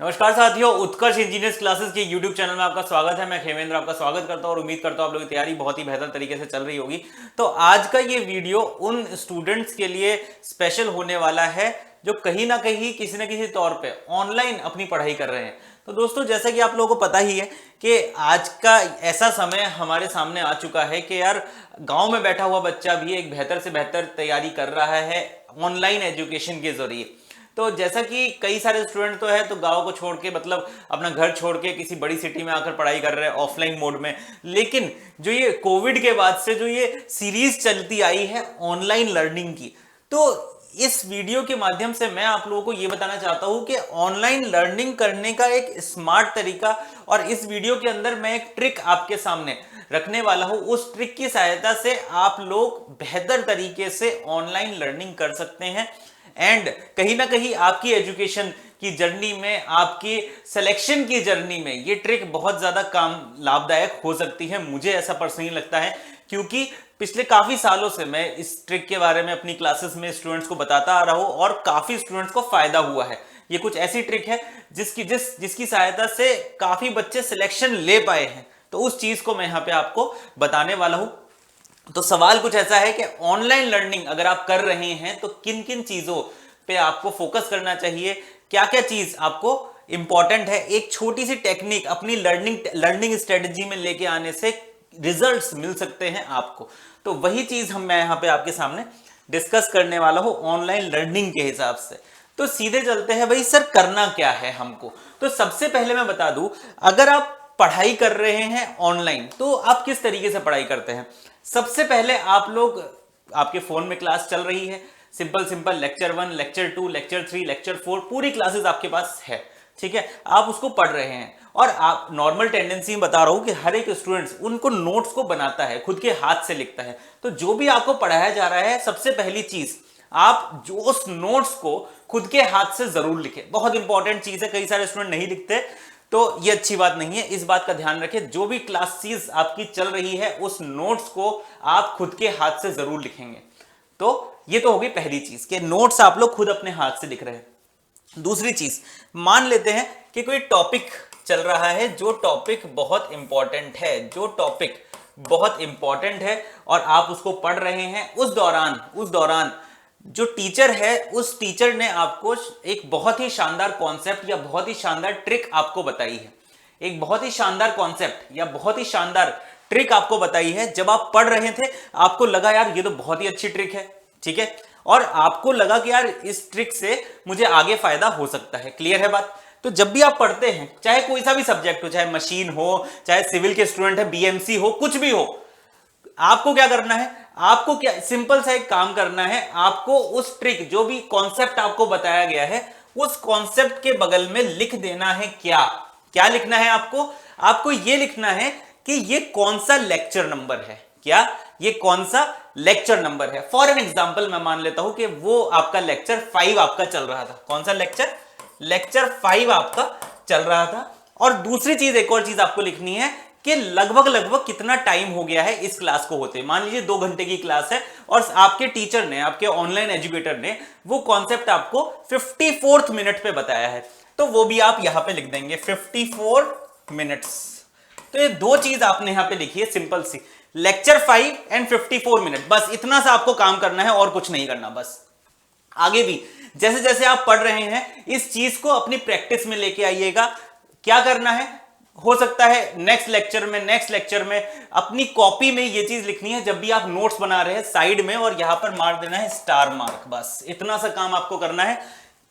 नमस्कार साथियों, उत्कर्ष engineers classes के YouTube चैनल में आपका स्वागत है। मैं खेमेंद्र आपका स्वागत करता हूं और उम्मीद करता हूं आप लोगों की तैयारी बहुत ही बेहतर तरीके से चल रही होगी। तो आज का ये वीडियो उन स्टूडेंट्स के लिए स्पेशल होने वाला है जो कहीं ना कहीं किसी न किसी तौर पे ऑनलाइन अपनी पढ़ाई कर रहे हैं। तो दोस्तों, जैसा कि आप लोगों को पता ही है कि आज का ऐसा समय हमारे सामने आ चुका है कि यार गाँव में बैठा हुआ बच्चा भी एक बेहतर से बेहतर तैयारी कर रहा है ऑनलाइन एजुकेशन के जरिए। तो जैसा कि कई सारे स्टूडेंट तो है तो गांव को छोड़ के मतलब अपना घर छोड़ के किसी बड़ी सिटी में आकर पढ़ाई कर रहे हैं ऑफलाइन मोड में। लेकिन जो ये कोविड के बाद से जो ये सीरीज चलती आई है ऑनलाइन लर्निंग की, तो इस वीडियो के माध्यम से मैं आप लोगों को ये बताना चाहता हूं कि ऑनलाइन लर्निंग करने का एक स्मार्ट तरीका, और इस वीडियो के अंदर मैं एक ट्रिक आपके सामने रखने वाला हूं। उस ट्रिक की सहायता से आप लोग बेहतर तरीके से ऑनलाइन लर्निंग कर सकते हैं एंड कहीं ना कहीं आपकी एजुकेशन की जर्नी में, आपकी सिलेक्शन की जर्नी में ये ट्रिक बहुत ज्यादा काम लाभदायक हो सकती है। मुझे ऐसा पर्सनली लगता है क्योंकि पिछले काफी सालों से मैं इस ट्रिक के बारे में अपनी क्लासेस में स्टूडेंट्स को बताता आ रहा हूं और काफी स्टूडेंट्स को फायदा हुआ है। ये कुछ ऐसी ट्रिक है जिसकी सहायता से काफी बच्चे सिलेक्शन ले पाए हैं। तो उस चीज को मैं यहां पे आपको बताने वाला हूं। तो सवाल कुछ ऐसा है कि ऑनलाइन लर्निंग अगर आप कर रहे हैं तो किन किन चीजों पे आपको फोकस करना चाहिए, क्या क्या चीज आपको इंपॉर्टेंट है। एक छोटी सी टेक्निक अपनी लर्निंग स्ट्रेटजी में लेके आने से रिजल्ट्स मिल सकते हैं आपको। तो वही चीज मैं यहां पे आपके सामने डिस्कस करने वाला हूं ऑनलाइन लर्निंग के हिसाब से। तो सीधे चलते हैं भाई, सर करना क्या है हमको। तो सबसे पहले मैं बता दूं, अगर आप पढ़ाई कर रहे हैं ऑनलाइन तो आप किस तरीके से पढ़ाई करते हैं। सबसे पहले आप लोग, आपके फोन में क्लास चल रही है, simple lecture 1, lecture 2, lecture 3, lecture 4 पूरी क्लासेस आपके पास है, ठीक है। आप उसको पढ़ रहे हैं और आप नॉर्मल टेंडेंसी में बता रहा हूं कि हर एक स्टूडेंट्स उनको नोट्स को बनाता है, खुद के हाथ से लिखता है। तो जो भी आपको पढ़ाया जा रहा है, सबसे पहली चीज आप जो उस नोट्स को खुद के हाथ से जरूर लिखें। बहुत इंपॉर्टेंट चीज है, कई सारे स्टूडेंट नहीं लिखते तो ये अच्छी बात नहीं है, इस बात का ध्यान रखें। जो भी क्लासेस आपकी चल रही है उस नोट्स को आप खुद के हाथ से जरूर लिखेंगे। तो ये तो होगी पहली चीज कि नोट्स आप लोग खुद अपने हाथ से लिख रहे हैं। दूसरी चीज, मान लेते हैं कि कोई टॉपिक चल रहा है, जो टॉपिक बहुत इंपॉर्टेंट है और आप उसको पढ़ रहे हैं। उस दौरान जो टीचर है, उस टीचर ने आपको एक बहुत ही शानदार कॉन्सेप्ट या बहुत ही शानदार ट्रिक आपको बताई है। एक बहुत ही शानदार कॉन्सेप्ट या बहुत ही शानदार ट्रिक आपको बताई है। जब आप पढ़ रहे थे आपको लगा यार ये तो बहुत ही अच्छी ट्रिक है, ठीक है, और आपको लगा कि यार इस ट्रिक से मुझे आगे फायदा हो सकता है। क्लियर है बात। तो जब भी आप पढ़ते हैं, चाहे कोई सा भी सब्जेक्ट हो, चाहे मशीन हो, चाहे सिविल के स्टूडेंट है, बीएमसी हो, कुछ भी हो, आपको क्या करना है, आपको क्या सिंपल सा एक काम करना है। आपको उस ट्रिक, जो भी कॉन्सेप्ट आपको बताया गया है, उस कॉन्सेप्ट के बगल में लिख देना है। क्या लिखना है आपको ये लिखना है कि ये कौन सा लेक्चर नंबर है। ये कौन सा लेक्चर नंबर है। फॉर एन एग्जांपल मैं मान लेता हूं कि वो आपका लेक्चर 5 आपका चल रहा था। कौन सा लेक्चर 5 आपका चल रहा था। और दूसरी चीज, एक और चीज आपको लिखनी है कि लगभग कितना टाइम हो गया है इस क्लास को होते। मान लीजिए 2 घंटे की क्लास है और आपके टीचर ने, आपके ऑनलाइन एजुकेटर ने वो कॉन्सेप्ट आपको 54th मिनट पे बताया है, तो वो भी आप यहां पे लिख देंगे 54 मिनट्स। तो ये दो चीज आपने यहां पे लिखी है, सिंपल सी, लेक्चर 5 एंड 54 मिनट। बस इतना सा आपको काम करना है और कुछ नहीं करना। बस आगे भी जैसे जैसे आप पढ़ रहे हैं इस चीज को अपनी प्रैक्टिस में लेके आइएगा। क्या करना है, हो सकता है नेक्स्ट लेक्चर में अपनी कॉपी में ये चीज लिखनी है। जब भी आप नोट्स बना रहे हैं साइड में, और यहां पर मार देना है स्टार मार्क। बस इतना सा काम आपको करना है।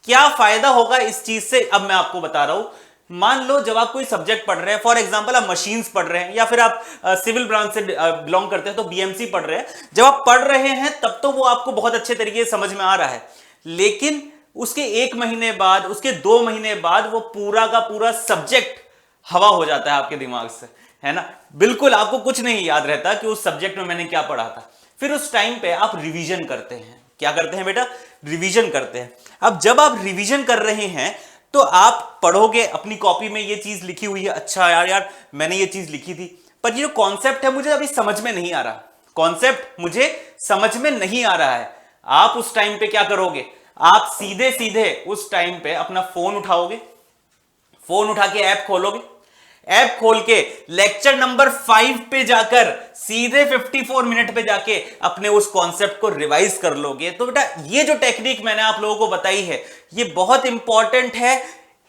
क्या फायदा होगा इस चीज से, अब मैं आपको बता रहा हूं। मान लो जब आप कोई सब्जेक्ट पढ़ रहे हैं, फॉर एग्जांपल आप मशीन्स पढ़ रहे हैं या फिर आप सिविल ब्रांच से बिलोंग करते हैं तो बीएमसी पढ़ रहे हैं। जब आप पढ़ रहे हैं तब तो वो आपको बहुत अच्छे तरीके से समझ में आ रहा है, लेकिन उसके 1 महीने बाद, उसके 2 महीने बाद वो पूरा का पूरा सब्जेक्ट हवा हो जाता है आपके दिमाग से, है ना। बिल्कुल आपको कुछ नहीं याद रहता कि उस सब्जेक्ट में मैंने क्या पढ़ा था। फिर उस टाइम पे आप रिवीजन करते हैं। क्या करते हैं बेटा, रिवीजन करते हैं। अब जब आप रिवीजन कर रहे हैं तो आप पढ़ोगे, अपनी कॉपी में ये चीज लिखी हुई है, अच्छा यार मैंने ये चीज लिखी थी, पर ये जो कॉन्सेप्ट है मुझे अभी समझ में नहीं आ रहा, है। आप उस टाइम पे क्या करोगे, आप सीधे सीधे उस टाइम पे अपना फोन उठाओगे, फोन उठा के ऐप खोलोगे, ऐप खोल के लेक्चर नंबर 5 पे जाकर सीधे 54 मिनट पे जाके अपने उस कॉन्सेप्ट को रिवाइज कर लोगे। तो बेटा ये जो टेक्निक मैंने आप लोगों को बताई है ये बहुत इंपॉर्टेंट है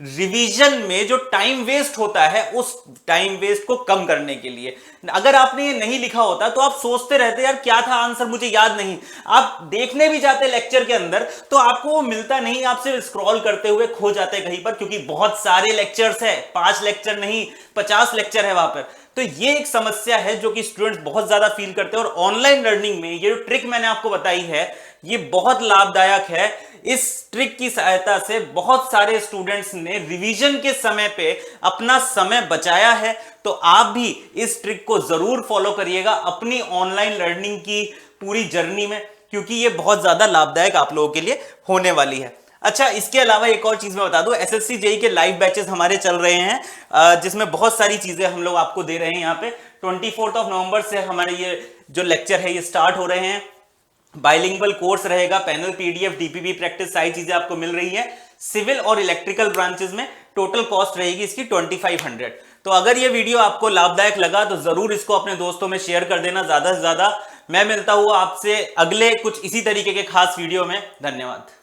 रिवीजन में। जो टाइम वेस्ट होता है उस टाइम वेस्ट को कम करने के लिए। अगर आपने ये नहीं लिखा होता तो आप सोचते रहते यार क्या था आंसर, मुझे याद नहीं। आप देखने भी जाते लेक्चर के अंदर तो आपको वो मिलता नहीं, आपसे स्क्रॉल करते हुए खो जाते कहीं पर, क्योंकि बहुत सारे लेक्चर्स है, 5 लेक्चर नहीं 50 लेक्चर है वहां पर। तो ये एक समस्या है जो कि स्टूडेंट्स बहुत ज्यादा फील करते हैं। और ऑनलाइन लर्निंग में ये जो ट्रिक मैंने आपको बताई है ये बहुत लाभदायक है। इस ट्रिक की सहायता से बहुत सारे स्टूडेंट्स ने रिवीजन के समय पे अपना समय बचाया है। तो आप भी इस ट्रिक को जरूर फॉलो करिएगा अपनी ऑनलाइन लर्निंग की पूरी जर्नी में, क्योंकि ये बहुत ज्यादा लाभदायक आप लोगों के लिए होने वाली है। अच्छा, इसके अलावा एक और चीज मैं बता दूं, एसएससी जेईई के लाइव बैचेस हमारे चल रहे हैं जिसमें बहुत सारी चीजें हम लोग आपको दे रहे हैं। यहाँ पे 24 नवंबर से हमारे ये जो लेक्चर है ये स्टार्ट हो रहे हैं। बाइलिंगुअल कोर्स रहेगा, पैनल पीडीएफ डीपीपी प्रैक्टिस सारी चीजें आपको मिल रही है। सिविल और इलेक्ट्रिकल ब्रांचेस में टोटल कॉस्ट रहेगी इसकी 2500। तो अगर ये वीडियो आपको लाभदायक लगा तो जरूर इसको अपने दोस्तों में शेयर कर देना ज्यादा से ज्यादा। मैं मिलता हूं आपसे अगले कुछ इसी तरीके के खास वीडियो में। धन्यवाद।